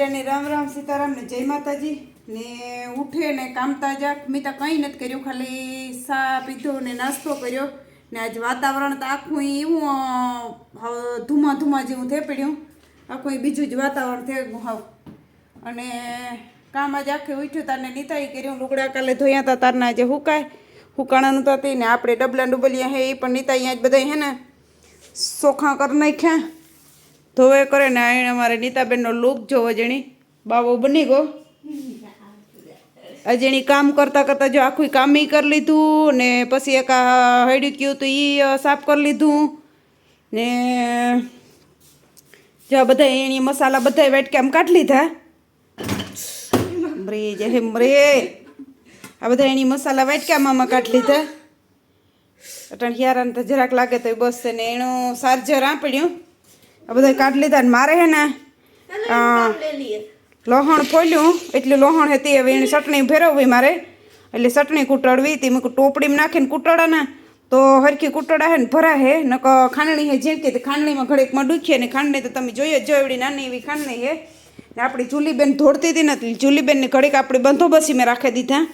બધાને રામ રામ સીતારામ ને જય માતાજી ને ઉઠે ને કામ તાજા મેં તો કંઈ નથી કર્યું, ખાલી ચા પીધો ને નાસ્તો કર્યો ને આજ વાતાવરણ તો આખું એવું ધુમા ધુમા જેવું થઈ પડ્યું, આખું બીજું જ વાતાવરણ થઈ ગયું હાવ. અને કામ આજે આખે ઉઠ્યું તારને નીતાઈ કર્યું, લુગડા કાલે ધોયા હતા તારના આજે હુકાણાનું તો હતી ને આપણે ડબલા ડુબલિયા હે એ પણ નીતાઈ જ બધા હે ને ચોખા કરી નાખ્યા, ધોવે કરે ને એને અમારે નીતાબેનનો લુક જોવો જેણી બાવો બની ગયો. જેણી કામ કરતાં કરતાં જો આખું કામ કરી લીધું ને પછી એક હૈડ્યું ગયું તો એ સાફ કરી લીધું ને જો બધા એની મસાલા બધા વેટકામ કાઢી લીધા. રે જે રે આ બધા એની મસાલા વેટકામાં કાઢી લીધા. અટણ હિયારાને તો જરાક લાગે તો બસ ને એનું ચાર્જર આપડ્યું આ બધા કાઢી લીધા ને મારે હે ને લોહણ ફોલ્યું એટલે લોહણ હતી હવે એને ચટણી ફેરવવી મારે એટલે ચટણી કૂટડવી તે મેં ટોપડીમાં નાખીને કૂટડાના તો હરખી કૂટડા હે ને ભરા હે નક ખાંડણી હે ઝીણકી તે ખાંડણીમાં ઘડીકમાં ડૂખીએ ને ખાંડણી તો તમે જોઈએ જો એવડી નાની એવી ખાંડણી હે ને આપણી જુલીબેન ધોડતી હતી ને જુલીબેનની ઘડીક આપણે બંધોબસ્તી મેં રાખી દીધા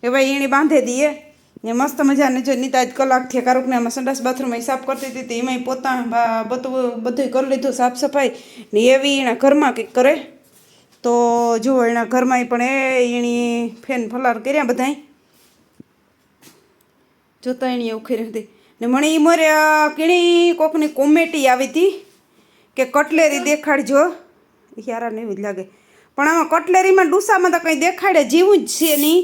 કે ભાઈ એની બાંધે દઈએ ને મસ્ત મજાને જો નીતા જ કલાકથી કારુકને આમાં સંડાસ બાથરૂમ સાફ કરતી હતી એમાંય પોતા બધું કરી લીધું સાફ સફાઈ ને એવી એના ઘરમાં કંઈક કરે તો જુઓ એના ઘરમાં પણ એની ફેન ફલાર કર્યા બધાય જોતા એની એવું ખરી હતી ને મને એ મોરે કેણી કોકની કોમેટી આવી હતી કે કટલેરી દેખાડજો યારાને એવી જ લાગે પણ આમાં કટલેરીમાં ડૂસામાં તો કંઈ દેખાડે જેવું જ છે નહીં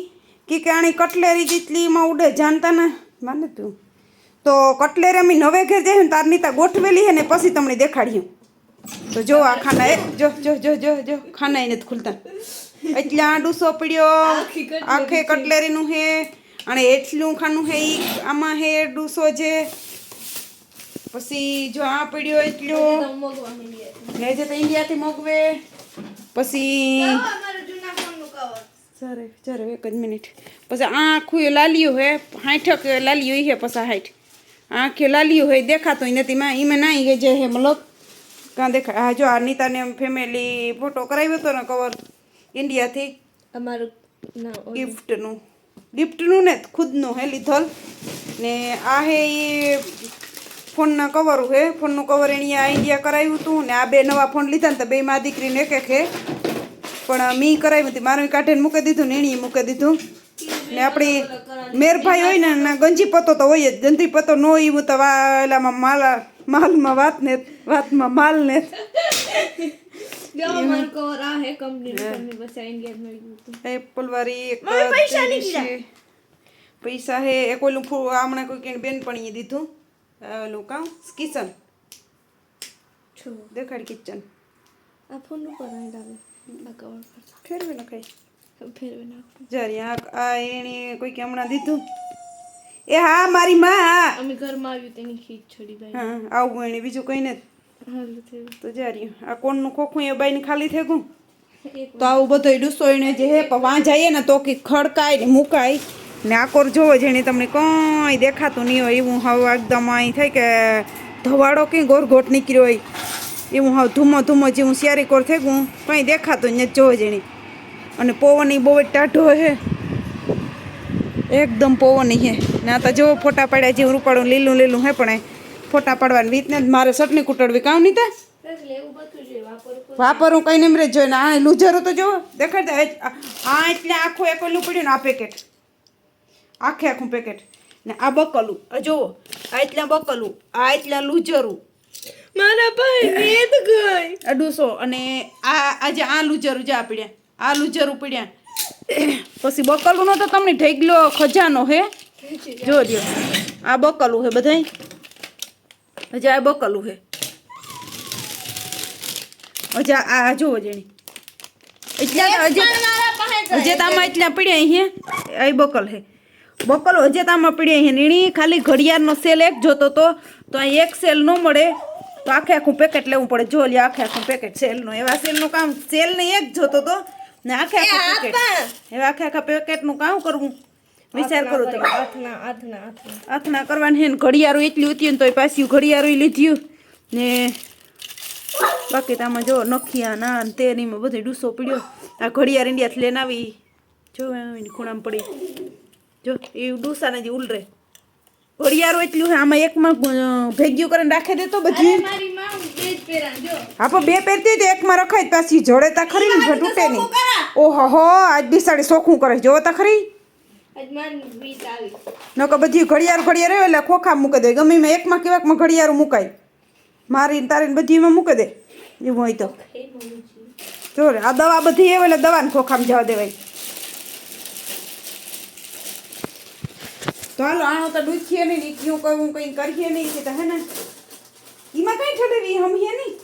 કે આની કટલેરી જેટલીમાં ઉડે જાણતા ને માને તું તો કટલેરી અમે નવે ઘેર જઈએ ને તારની ત્યાં ગોઠવેલી હે ને પછી તમને દેખાડ્યું તો જો આ ખાના એ જો જો જો જો જો ખાના એ નથી ખુલતા એટલા ડૂસો પડ્યો આખે કટલેરીનું હે અને એટલું ખાનું હે ઈ આમાં હે ડૂસો છે પછી જો આ પડ્યો એટલો લે જે તો ઇન્ડિયાથી મોકવે પછી સરે ચારે એક જ મિનિટ પછી આખું લાલિયું હે 60 લાલિયું હે પછી 60 આંખે લાલિયું હોય દેખાતો નથી માં ઈમે ના ગઈ જે હે મલક કાં દેખાય. હા જો આ નીતાને ફેમિલી ફોટો કરાવ્યો હતો ને કવર ઇન્ડિયાથી અમારું ગિફ્ટનું ને ખુદનું હે લીધલ ને આ હે એ ફોનના કવર હે ફોનનું કવર એણે આ ઇન્ડિયા કરાવ્યું હતું ને આ બે નવા ફોન લીધા ને તો બે માં દીકરીને એક હે પણ મી કરાવી હતી મારું કાઢીને મૂકી દીધું ને એણે મૂકી દીધું ને આપણી મેરભાઈ હોય ને ગંજી પતો તો હોય જ ગંજી પતો ન હોય એવું તો એલામાં માલમાં વાતમાં માલ ને એપલ વાળી પૈસા હે એક ઓલું હમણાં કોઈ બેનપણીએ દીધું ઓલું કામ કિચન દેખાડ કિચન આ ફોન ઉપર ફેરવે નખાય જરી આ એણે કોઈ હમણાં દીધું એ હા મારી માં અમે ઘરમાં આવ્યું તેની ખીચ છોડી ભાઈ હા આવું એને બીજું કઈ નથી તો જરી આ કોણનું ખોખું એ બાઈને ખાલી થઈ ગયું તો આવું બધો ડૂસો એને જે હે વાં જઈએ ને તો કે ખડકાય ને મુકાય ને આકોર જોવો જેને તમને કંઈ દેખાતું નહીં હોય એવું હવે એકદમ અહીં થાય કે ધવાડો કંઈ ગોરગોટ નીકળ્યો હોય એવું હવે ધૂમો ધૂમો જેવું શિયારી કોર થઈ ગયું કંઈ દેખાતું નથી જોવો જેને અને પવન બહુ જ ટાઢો હે એકદમ પવન હે ને આ તો જો ફોટા પાડ્યા જેવું રૂપાળું લીલું લીલું હે પણ ફોટા પાડવાની રીતને મારે ચટણી કૂટડવી કામ નહીં થાય વાપરું કઈ નહીં રે જોઈને આ લૂઝરો તો જો દેખાડતા આ એટલે આખું એક ઓલું પડ્યું ને આ પેકેટ આખે આખું પેકેટ ને આ બકલું જુઓ આ એટલા બકલું આ એટલા લૂઝરું મારા ભાઈ નેત ગઈ અડુસો અને આ આજે આ લૂઝરું જા પડ્યા આ લૂઝરું પડ્યા પછી બકલું નો તો તમને ઢેગલો ખજાનો હે જોજો આ બકલું હે બધાય હજી આ બકલું હે હજી આ જોવો જેણી એટલા હજી તામાં એટલા પડ્યા હે આ બકલ હે બકલ હજી તામાં પડ્યા હે નીણી ખાલી ઘડિયાળનો સેલ એક જોતો તો આ એક સેલ ન મળે તો આખે આખું પેકેટ લેવું પડે જો લે આખે આખું પેકેટ સેલનું એવા સેલનું કામ સેલ ને એક જોતો તો ને આખે આખા પેકેટ એવા આખે આખા પેકેટનું કામ કરવું વિચાર કરો તમે આથના કરવાની હે ને ઘડિયાળું એટલી હતી ને તો પાછી ઘડિયાળું લીધ્યું ને બાકી તો આમાં જો નખિયા ના ને તે નીમાં બધો ડૂસો પડ્યો. આ ઘડિયાળ ઇન્ડિયાથી લઈને આવી જો એની ખૂણામાં પડી જો એ ડૂસાને જે ઉલરે ઘડિયાળો એટલું છે આમાં એકમાં ભેગ્યું કરીને રાખી દેતો બધી. હા પણ બે પહેરતી તો એકમાં રખાય પાછી જોડે તા ખરી ને તૂટે નહીં. ઓહો હો આજ બિસાડી શોખું કરે જોવો તા ખરી નકો બધી ઘડિયાળ એટલે ખોખા મૂકી દે ગમે એમાં એકમાં કેવાકમાં ઘડિયાળ મુકાય મારીને તારીને બધી એમાં મૂકી દે એવું હોય તો જો આ દવા બધી એવું એટલે દવાને ખોખામાં જવા દેવાય. તો હાલો આનો તો દુખીએ નહીં ક્યું કહું કંઈ કરીએ નહીં કે હે ને એમાં કઈ ઠડવી હમીએ નહીં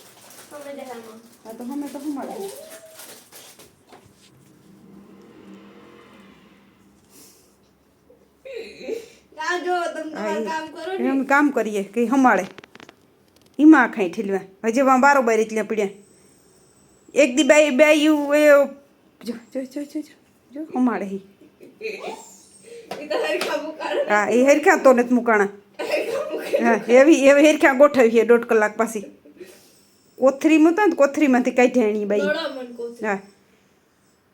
હા તો હમે તો હમાડે એમ કામ કરીએ કઈ હમાડે એમાં ખાઈ ઠીલવા હજી વા બારોબાર એટલે પડ્યા એક દી બાઈ બાઈ જો જો જો જો જો હમાડે હી હા એ હરખા તો નથી મુકાણા હા એવી એવી હરખા ગોઠવી છે 1.5 કલાક પાછી કોથરીમાં તો કોથરીમાંથી કાઢ્યા એની બાઈ હા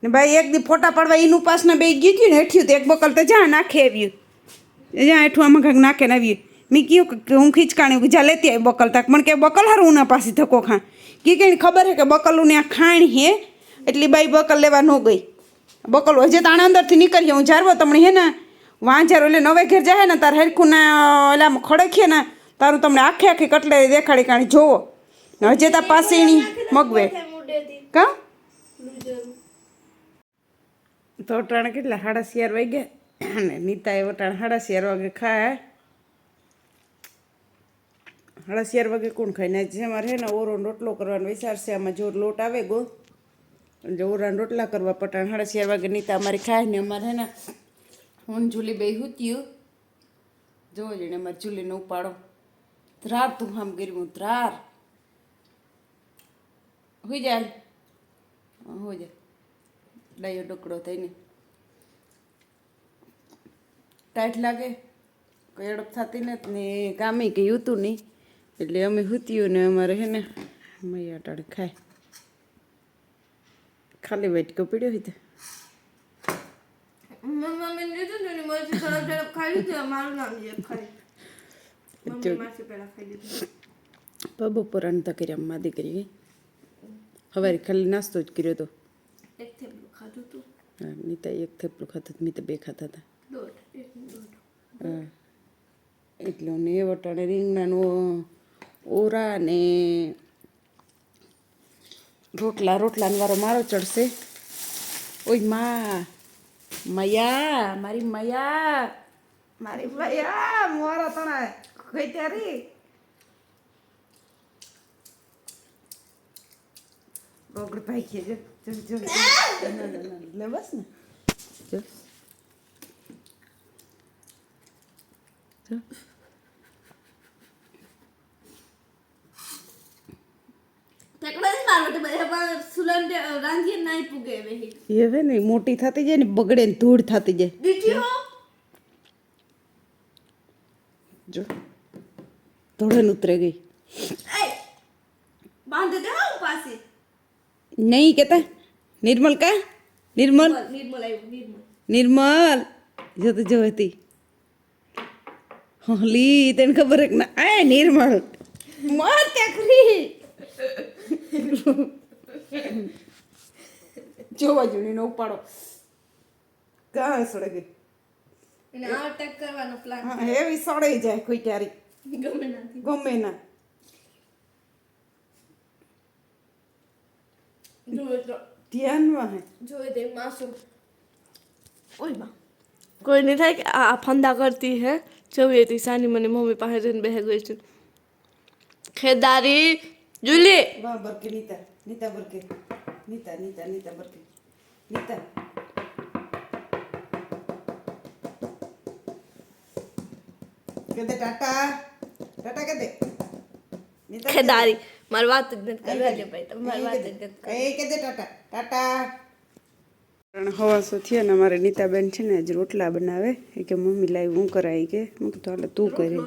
ને ભાઈ એક દી ફોટા પાડવા એનું પાસના બે ગયું હતું ને હેઠ્યું તો એક બકલ તો જ્યાં નાખે આવ્યું જ્યાં હેઠું આમાં કાંઈક નાખે ને આવ્યું મેં કહ્યું કે હું ખીચકાણી જ્યાં લેતી આવી બકલ તક પણ કે બકલ હારું ના પાછી ધક્કો ખા કે ખબર હે કે બકલું ને આ ખાણ હે એટલી બાઈ બકલ લેવા ન ગઈ બકલ હજી તો આના અંદરથી નીકળીએ હું જારવો તમને હે ને વાંજારો એટલે નવે ઘેર જાય ને તારે હેરખું ના ઓલામાં ખડકીએ ને તારું તમને આખી આખી કટલેરી દેખાડી કાણી જોવો હજી તા પાસેણી મગવે કા તો અટાણે કેટલા 11:30 વાગ્યા અને નીતાએ અટાણે 11:30 વાગે ખાય 11:30 વાગે કોણ ખાઈને આજે અમારે હે ને ઓરો રોટલો કરવાનો વિચાર છે આમાં જો લોટ આવે ગો જો ઓરાન રોટલા કરવા પટાણ 11:30 વાગે નીતા અમારી ખાય ને અમારે હે ને હું જુલી બે હુત્યું જો જણે અમારે જુલીને ઉપાડો ધ્રાર તું આમ કર્યું ધ્રાર હોઈ જાય હો જાય ડાયો ડોકડો થઈને ટાઈટ લાગે કોઈ અડપ થતી નથી ને કામે કંઈ હતું નહીં એટલે અમે હુત્યું ને અમારે હે ને મૈયા ટાણે ખાય ખાલી વાટકો પીડ્યો હોય તો બપોરાનું તો કર્યા માં દીકરી ગઈ સવારે ખાલી નાસ્તો જ કર્યો હતો હા નીતા એક થેપલું ખાતું મેં તો 2 ખાતા હતા હા એટલે ને એ વટાણે રીંગણાનું ઓરા ને રોટલાનો વારો મારો ચડશે ઓય મયા મારી મયા મોરા તણા ગઈ ત્યારે ગોગડ ભાઈ કે જો લે બસ ને જો હવે ને મોટી થતી જાય ને બગડે ને ધૂળ થતી જાય જો ધોળે ઉતરે ગઈ નહીં કેતા નિર્મલ કા નિર્મલ જો તો જો હતી હોલી તને ખબર હે ના આ નિર્મલ મોર કેકરી જોવા જોઈને નો ઉપાડો કાં સડે ગઈ એને આ અટેક કરવાનો પ્લાન હા હેવી સડાઈ જાય કોઈ ક્યારે ગમે ના ધ્યાનમાં હે જોઈ દે માસુમ ઓય બા કોઈ નહીં થાય કે આ ફંદા કરતી હે જોઈ હતી સાની મને મમ્મી પાસે જઈને બેહી ગઈ છે ખેદારી જુલી વાહ બરકે નીતા બરકે નીતા બરકે નીતા કદે ટાટા કદે નીતા ખેદારી મારી વાત જ નથી કરવા ભાઈ તમારી વાત જ નથી એ કદે ટાટા હવાસો થયા ને અમારે નીતાબેન છે ને આજ રોટલા બનાવે એ કે મમ્મી લાવી હું કરાવી કે મેં કીધું હાલે તું કરી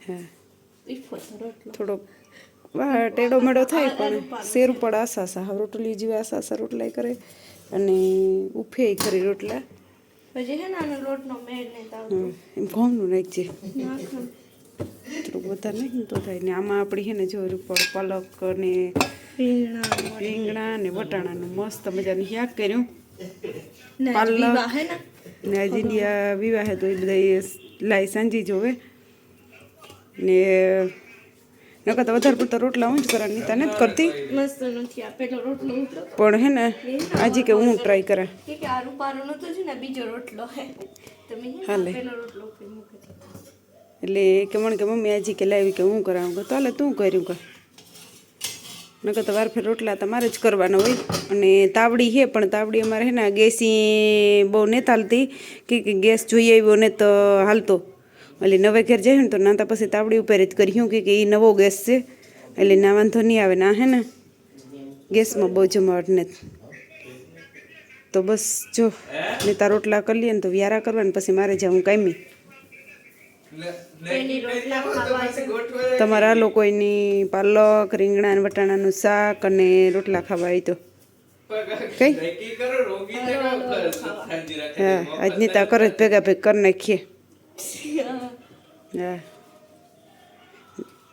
હા થોડોક વાહ ટેડો મેડો થાય પણ શેર ઉપર આશા આશા હવે રોટલી જેવી આશા આશા રોટલા કરે અને ઉફે ખરી રોટલા પછી હે ને આનો લોટનો મેળ નહીં આવતો. એમ ઘઉંનું નાખજે નાખો. થોડુંક વધારે નાખીને તો થાય ને આમાં આપણી છે ને જો ઉપર પલક ને રીંગણા રીંગણા ને વટાણાનું મસ્ત મજાનું શાક કર્યું ને પાલક. વિવાહ હે ને ને આજ ઇન્ડિયા વિવાહે તો એ બધા લાઈ સાંજી જોવે ને નકર તો વધારે પડતા રોટલા હું જ કરવાની નીતા નથી કરતી મસ્ત નથી આ પેલો રોટલો ઉતરો પણ હે ને આજે કે હું ટ્રાય કરા કે આ રૂપારો નતો છે ને બીજો રોટલો હે તમે હે હાલે. ને પેલો રોટલો ઉપર મૂકી દીધો. એટલે કે મને કે મમ્મી આજી કે લાવી કે હું કરાવું કે તો હાલે તું કર્યું કે નકર તો વાર ફેર રોટલા તમારે જ કરવાના હોય અને તાવડી છે પણ તાવડી અમારે હે ને ગેસી બહુ નથી હાલતી કે ગેસ જોઈ આવ્યો ને તો હાલતો એટલે નવે ઘેર જાય ને તો નાતા પછી તાવડી ઉપર જ કર્યું કે એ નવો ગેસ છે એટલે ના વાંધો નહીં આવે ના હે ને ગેસમાં બહુ જમાવટ નથી તો બસ જો નેતા રોટલા કરી લઈએ ને તો વ્યારા કરવાને પછી મારે જાઉં કાયમી એની રોટલા ખાવા છે. તમારા લોકોની પાલક રીંગણા અને વટાણાનું શાક અને રોટલા ખાવા આવી તો કઈ હા આજની તા કરે જ ભેગા ભેગ કરી નાખીએ હા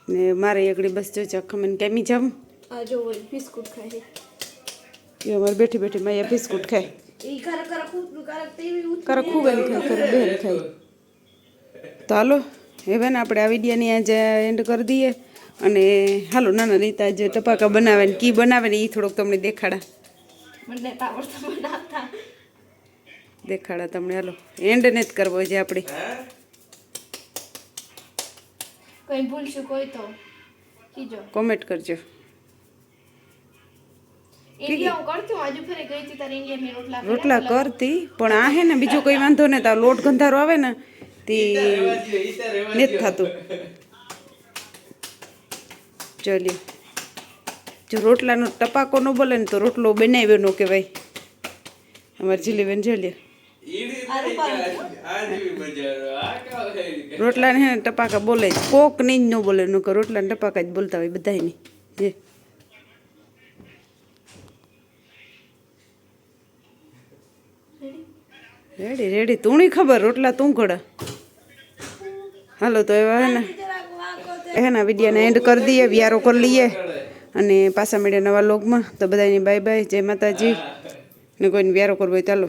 ને મારે એકડી બસ જો ચખમને કેમી જાઉં આ જો ઓય બિસ્કુટ ખાય એ અમારે બેઠી બેઠી માયા બિસ્કુટ ખાય ઈ કર કર ખૂબ કર તેવી ઉત કરે ખૂબ એમ ખાય કરે બેન ખાય તો હાલો હવે ને આપણે આ વિડીયાની આજે એન્ડ કરી દઈએ અને હાલો નાના રીતા જે ટપાકા બનાવે ને કી બનાવે ને એ થોડોક તમને દેખાડા મને તાવડતા બનાવતા દેખાડા તમને હાલો એન્ડ ને જ કરવો છે આપણે કઈ ભૂલશું કોઈ તો કીજો કોમેન્ટ કરજો ઇન્ડિયા હું કરતી હું આજુ ફરે ગઈ હતી તારે ઇન્ડિયાની રોટલા રોટલા કરતી પણ આ હે ને બીજો કોઈ વાંધો ને તો લોટ ગંધારો આવે ને તે નથી થતું ચાલી જો રોટલાનો ટપાકો ન બોલે ને તો રોટલો બનાવ્યો ન કહેવાય અમારે જીલીબેન જોઈ રોટલાને હે ને ટપાકા બોલે જ કોક નહીં જ ન બોલે ન કે રોટલાને ટપાકા જ બોલતા હોય બધાયની જે રેડી રેડી તું ખબર રોટલા તું ઘડા હાલો તો એવા હે ને વિડીયોને એન્ડ કરી દઈએ વ્યારો કરી લઈએ અને પાછા મળીએ નવા લોગમાં તો બધાની બાય બાય જય માતાજી ને કોઈને વ્યારો કરવો હોય ચાલો